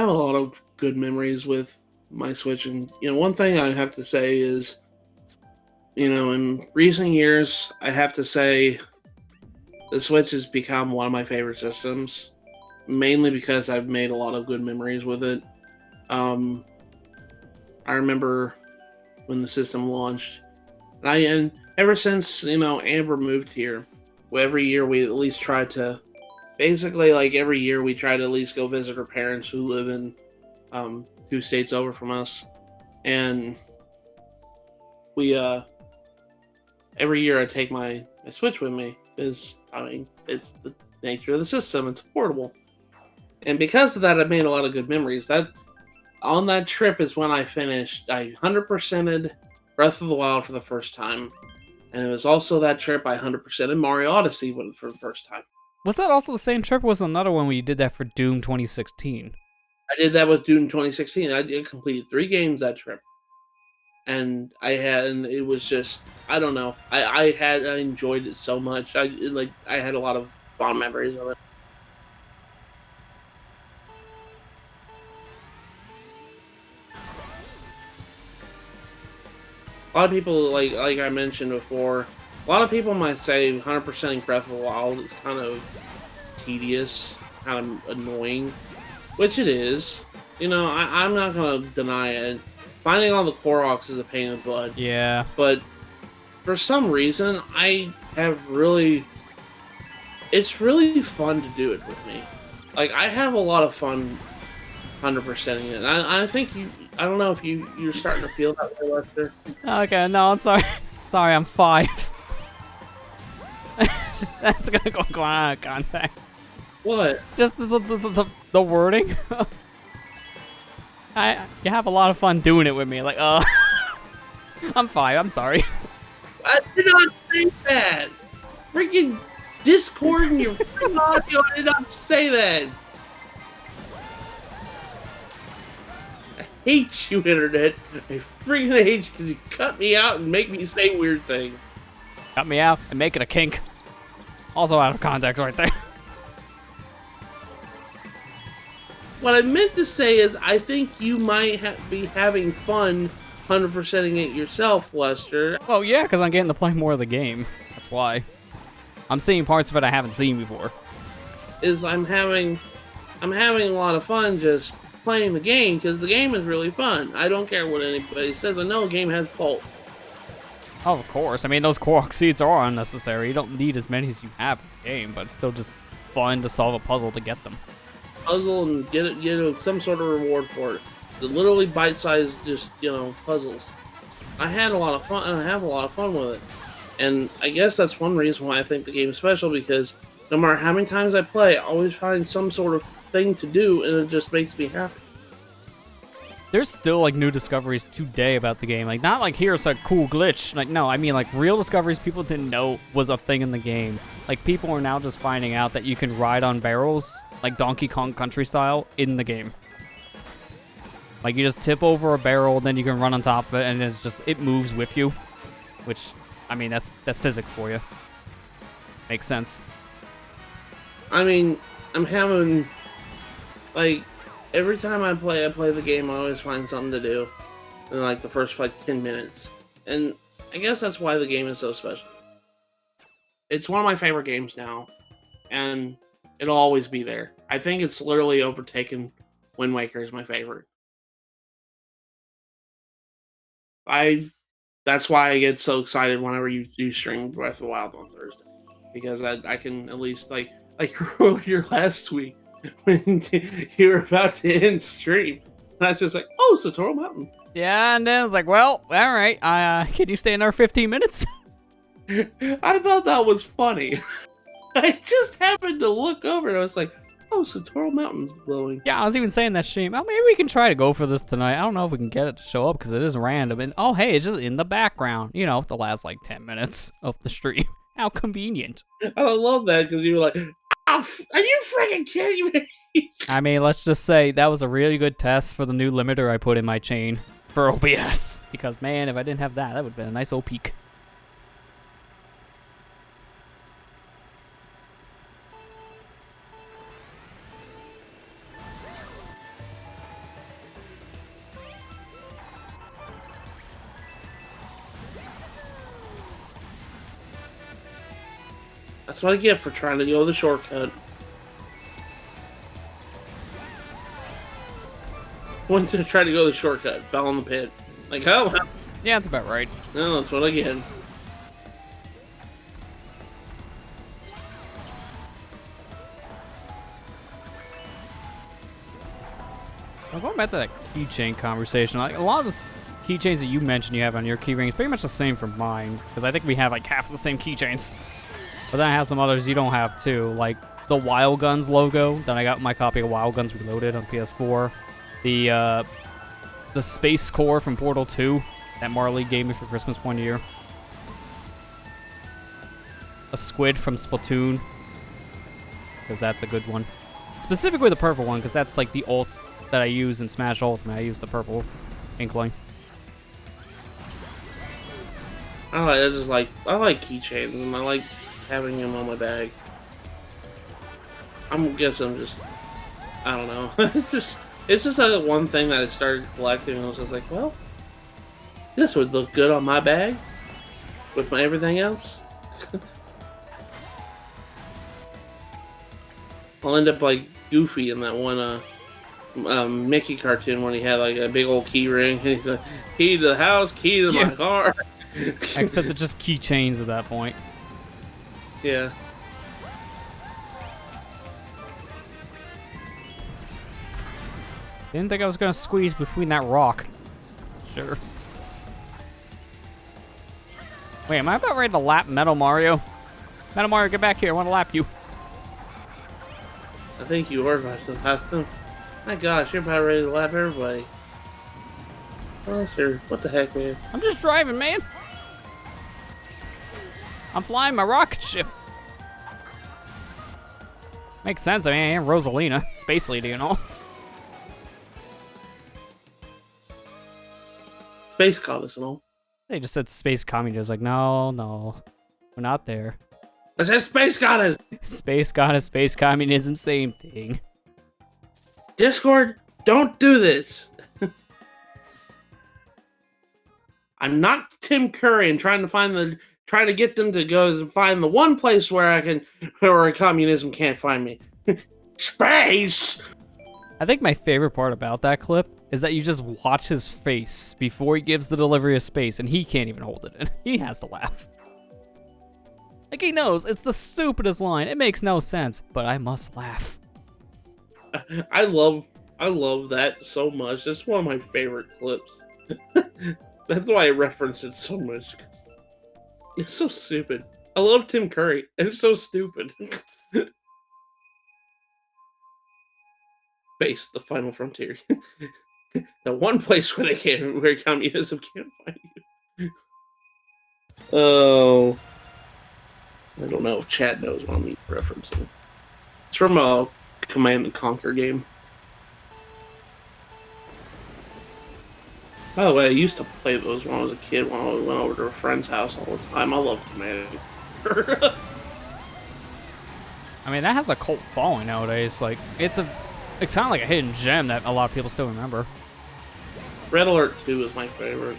have a lot of good memories with my Switch, and one thing I have to say is, in recent years, I have to say the Switch has become one of my favorite systems, mainly because I've made a lot of good memories with it. Um, I remember when the system launched, and ever since Amber moved here, every year we at least try to basically like every year we try to at least go visit her parents who live in 2 states over from us, and we every year I take my Switch with me because it's the nature of the system. It's portable, and because of that, I've made a lot of good memories. That on that trip is when I finished. I 100%ed Breath of the Wild for the first time, and it was also that trip I 100%ed Mario Odyssey for the first time. Was that also the same trip, or was another one where you did that for Doom 2016? I did that with Doom 2016. I did completed 3 games that trip, and it was just I don't know. I enjoyed it so much. I had a lot of fond memories of it. A lot of people like I mentioned before. A lot of people might say 100% Breath of the Wild is kind of tedious, kind of annoying, which it is. I'm not gonna deny it. Finding all the Koroks is a pain in the butt. Yeah. But for some reason, it's really fun to do it with me. Like, I have a lot of fun 100%ing it. And I think I don't know if you're starting to feel that way, Lester. Okay, no, I'm sorry. Sorry, I'm 5. That's gonna go out of context. What? Just the wording. You have a lot of fun doing it with me. Like, I'm 5. I'm sorry. I did not say that. Freaking Discord and your freaking audio. I did not say that. I hate you, Internet. I freaking hate you because you cut me out and make me say weird things. Cut me out and make it a kink. Also out of context right there. What I meant to say is I think you might be having fun 100%ing it yourself, Lester. Well, yeah, because I'm getting to play more of the game. That's why. I'm seeing parts of it I haven't seen before. I'm having a lot of fun just playing the game because the game is really fun. I don't care what anybody says. I know a game has pulse. Oh, of course. I mean, those Korok seeds are unnecessary. You don't need as many as you have in the game, but it's still just fun to solve a puzzle to get them. Puzzle and get some sort of reward for it. The literally bite-sized, just puzzles. I had a lot of fun, and I have a lot of fun with it. And I guess that's one reason why I think the game is special, because no matter how many times I play, I always find some sort of thing to do, and it just makes me happy. There's still, like, new discoveries today about the game. Like, not like, here's a cool glitch. Like, no, I mean, like, real discoveries people didn't know was a thing in the game. Like, people are now just finding out that you can ride on barrels, like Donkey Kong Country style, in the game. Like, you just tip over a barrel, then you can run on top of it, and it moves with you. Which, I mean, that's physics for you. Makes sense. I mean, I'm having, like, every time I play the game, I always find something to do in, like, the first, 10 minutes. And I guess that's why the game is so special. It's one of my favorite games now, and it'll always be there. I think it's literally overtaken Wind Waker as my favorite. That's why I get so excited whenever you do stream Breath of the Wild on Thursday, because I can at least like earlier last week when you were about to end stream, and I was just like, oh, Satoru Mountain. Yeah, and then I was like, well, all right, can you stay another 15 minutes? I thought that was funny. I just happened to look over and I was like, oh, Satoru Mountain's blowing. Yeah, I was even saying that stream. Oh, maybe we can try to go for this tonight. I don't know if we can get it to show up because it is random. And oh, hey, it's just in the background. The last 10 minutes of the stream. How convenient. I love that because you were like, are you freaking kidding me? I mean, let's just say that was a really good test for the new limiter I put in my chain for OBS. Because, man, if I didn't have that, that would have been a nice old peak. That's what I get for trying to go the shortcut. Went to try to go the shortcut, fell in the pit. Like, oh, Yeah, that's about right. no, that's what I get. I'm going back to that keychain conversation. Like, a lot of the keychains that you mentioned you have on your keyring is pretty much the same for mine, because I think we have like half of the same keychains. But then I have some others you don't have too, like the Wild Guns logo that I got my copy of Wild Guns Reloaded on PS4. The Space Core from Portal 2 that Marley gave me for Christmas one year. A squid from Splatoon, because that's a good one. Specifically the purple one, because that's like the ult that I use in Smash Ultimate. I use the purple Inkling. I like keychains, and I like having them on my bag. I guess I'm just, I don't know. it's just like one thing that I started collecting, and I was just like, well, this would look good on my bag with my everything else. I'll end up like Goofy in that one Mickey cartoon when he had like a big old key ring, and he's like, key to the house, key to my car. Except it's just keychains at that point. Yeah. Didn't think I was gonna squeeze between that rock. Sure. Wait, am I about ready to lap Metal Mario? Metal Mario, get back here. I want to lap you. I think you are about to lap them. My gosh, you're about ready to lap everybody. Oh, sir. What the heck, man? I'm just driving, man. I'm flying my rocket ship. Makes sense. I mean, I am Rosalina, space lady and all. Space goddess and all. They just said space communist. Like, no, we're not there. I said space goddess! Space goddess, space communism, same thing. Discord, don't do this! I'm not Tim Curry and trying to get them to go find the one place where communism can't find me. Space! I think my favorite part about that clip is that you just watch his face before he gives the delivery of space, and he can't even hold it in. He has to laugh. Like, he knows it's the stupidest line. It makes no sense, but I must laugh. I love that so much. That's one of my favorite clips. That's why I reference it so much. It's so stupid. I love Tim Curry, and it's so stupid. Space, the final frontier. The one place where communism can't find you. Oh, I don't know if Chad knows what I'm referencing. It's from a Command and Conquer game. By the way, I used to play those when I was a kid, when I went over to a friend's house all the time. I love Command and Conquer. I mean, that has a cult following nowadays. Like, it's kind of like a hidden gem that a lot of people still remember. Red Alert 2 is my favorite.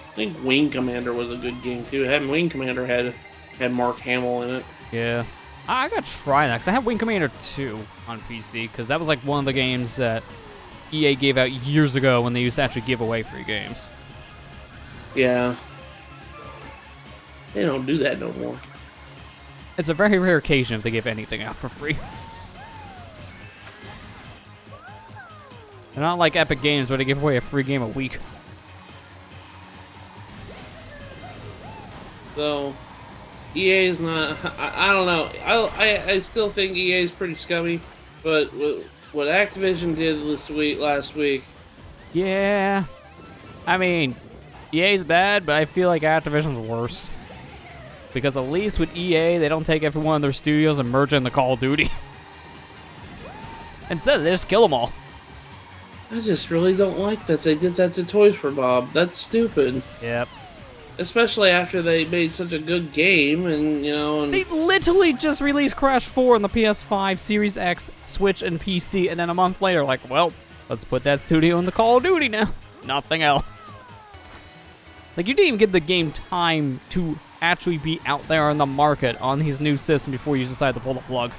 I think Wing Commander was a good game too. Wing Commander had Mark Hamill in it. Yeah. I gotta try that, because I have Wing Commander 2 on PC, because that was like one of the games that EA gave out years ago when they used to actually give away free games. Yeah. They don't do that no more. It's a very rare occasion if they give anything out for free. They're not like Epic Games where they give away a free game a week. So, EA is not. I don't know. I still think EA is pretty scummy, but what Activision did last week. Yeah. I mean, EA's bad, but I feel like Activision's worse. Because at least with EA, they don't take every one of their studios and merge it into Call of Duty. Instead, they just kill them all. I just really don't like that they did that to Toys for Bob. That's stupid. Yep. Especially after they made such a good game, and They literally just released Crash 4 on the PS5, Series X, Switch, and PC, and then a month later, like, well, let's put that studio into Call of Duty now. Nothing else. Like, you didn't even give the game time to actually be out there on the market on these new systems before you decide to pull the plug.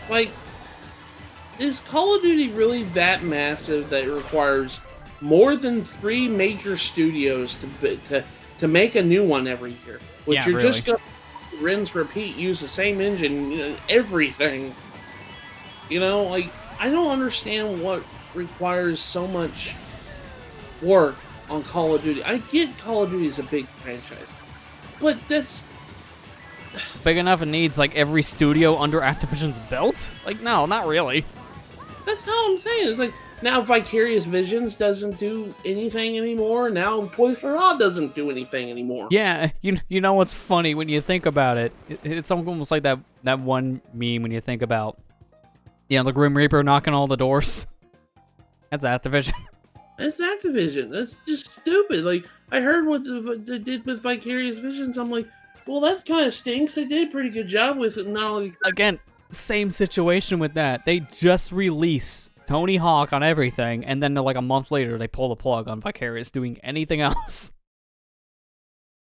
Like, is Call of Duty really that massive that it requires more than 3 major studios to make a new one every year? Which Yeah, you're really. just going to rinse, repeat, use the same engine, everything. Like, I don't understand what requires so much work on Call of Duty. I get Call of Duty is a big franchise, but that's Big enough it needs, like, every studio under Activision's belt? Like, no, not really. how I'm saying. It's like, now Vicarious Visions doesn't do anything anymore. Now Toys for All doesn't do anything anymore. Yeah, you know what's funny when you think about it? It's almost like that one meme when you think about, the Grim Reaper knocking all the doors. That's Activision. That's Activision. That's just stupid. Like, I heard what they did with Vicarious Visions. I'm like, well, that kind of stinks. They did a pretty good job with it. Not only Again, same situation with that. They just release Tony Hawk on everything, and then like a month later, they pull the plug on Vicarious doing anything else.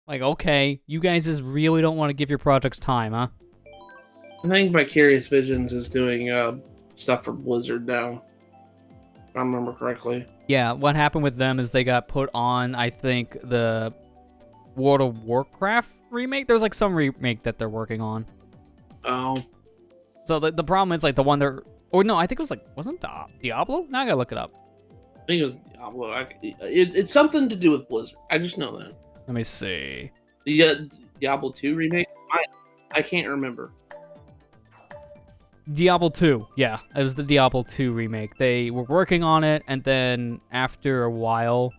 Like, okay, you guys just really don't want to give your projects time, huh? I think Vicarious Visions is doing stuff for Blizzard now, if I remember correctly. Yeah, what happened with them is they got put on, I think, the World of Warcraft remake. There's like some remake that they're working on. Oh. So the problem is like the one they're, or no, I think it was like, wasn't Diablo? Now I gotta look it up. I think it was Diablo. It's something to do with Blizzard. I just know that. Let me see. The Diablo 2 remake? I can't remember. Diablo 2, yeah, it was the Diablo 2 remake. They were working on it, and then after a while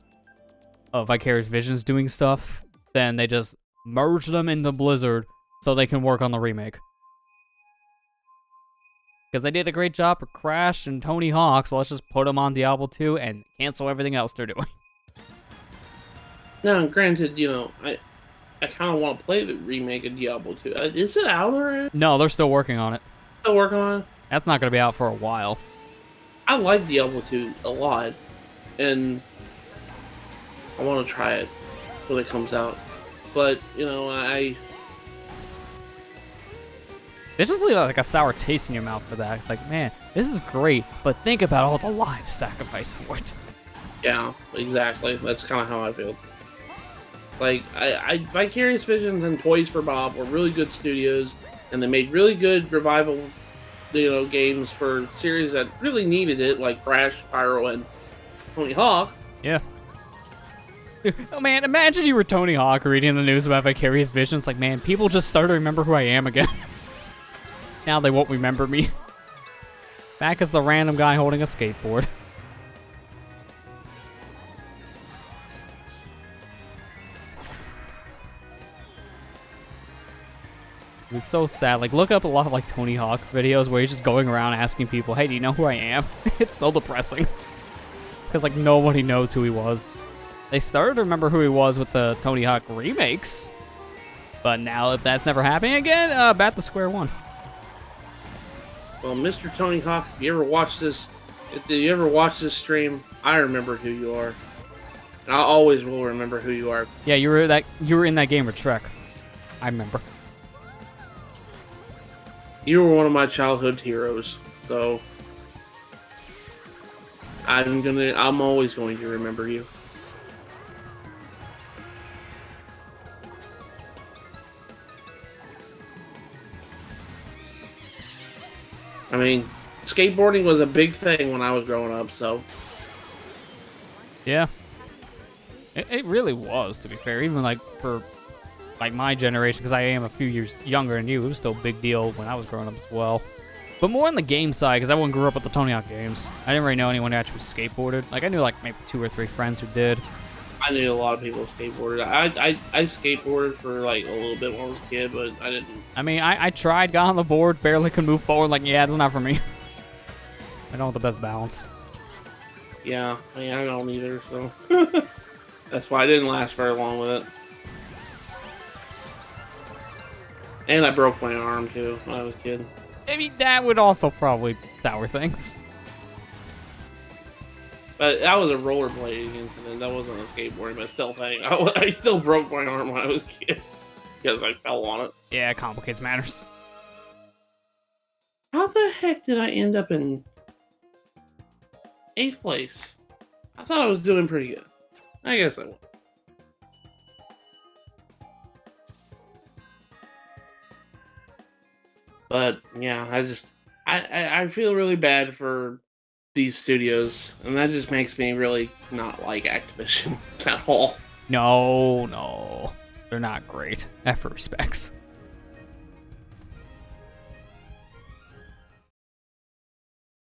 of Vicarious Visions doing stuff, then they just merged them into Blizzard so they can work on the remake. Because they did a great job for Crash and Tony Hawk, so let's just put them on Diablo 2 and cancel everything else they're doing. Now, granted, I kind of want to play the remake of Diablo 2. Is it out already? No, they're still working on it. Still working on it? That's not going to be out for a while. I like Diablo 2 a lot, and I want to try it when it comes out. But, It's just like a sour taste in your mouth for that. It's like, man, this is great, but think about all the lives sacrificed for it. Yeah, exactly. That's kind of how I feel. Like, Vicarious Visions and Toys for Bob were really good studios, and they made really good revival, games for series that really needed it, like Crash, Pyro, and Tony Hawk. Yeah. Oh man, imagine you were Tony Hawk reading the news about Vicarious Visions. Like, man, people just started to remember who I am again. Now they won't remember me. Back as the random guy holding a skateboard. It's so sad. Like, look up a lot of like Tony Hawk videos where he's just going around asking people, "Hey, do you know who I am?" It's so depressing. Because like nobody knows who he was. They started to remember who he was with the Tony Hawk remakes, but now if that's never happening again, back to square one. Well, Mr. Tony Hawk, if you ever watch this stream, I remember who you are, and I always will remember who you are. Yeah, you were in that game with Trek. I remember. You were one of my childhood heroes, so I'm always going to remember you. I mean, skateboarding was a big thing when I was growing up, so. Yeah. It really was, to be fair. Even like for like my generation, because I am a few years younger than you, it was still a big deal when I was growing up as well. But more on the game side, because everyone grew up with the Tony Hawk games. I didn't really know anyone who actually skateboarded. Like, I knew like maybe 2 or 3 friends who did. I knew a lot of people skateboarded. I skateboarded for like a little bit when I was a kid, but I didn't. I mean, I tried, got on the board, barely could move forward. Like, yeah, it's not for me. I don't have the best balance. Yeah, I mean, I don't either, so. That's why I didn't last very long with it. And I broke my arm, too, when I was a kid. I mean, that would also probably sour things. But that was a rollerblading incident. That wasn't a skateboarding, but still thing. I still broke my arm when I was a kid because I fell on it. Yeah, it complicates matters. How the heck did I end up in 8th place? I thought I was doing pretty good. I guess I was. But yeah, I feel really bad for these studios, and that just makes me really not like Activision at all. No, they're not great. F respects.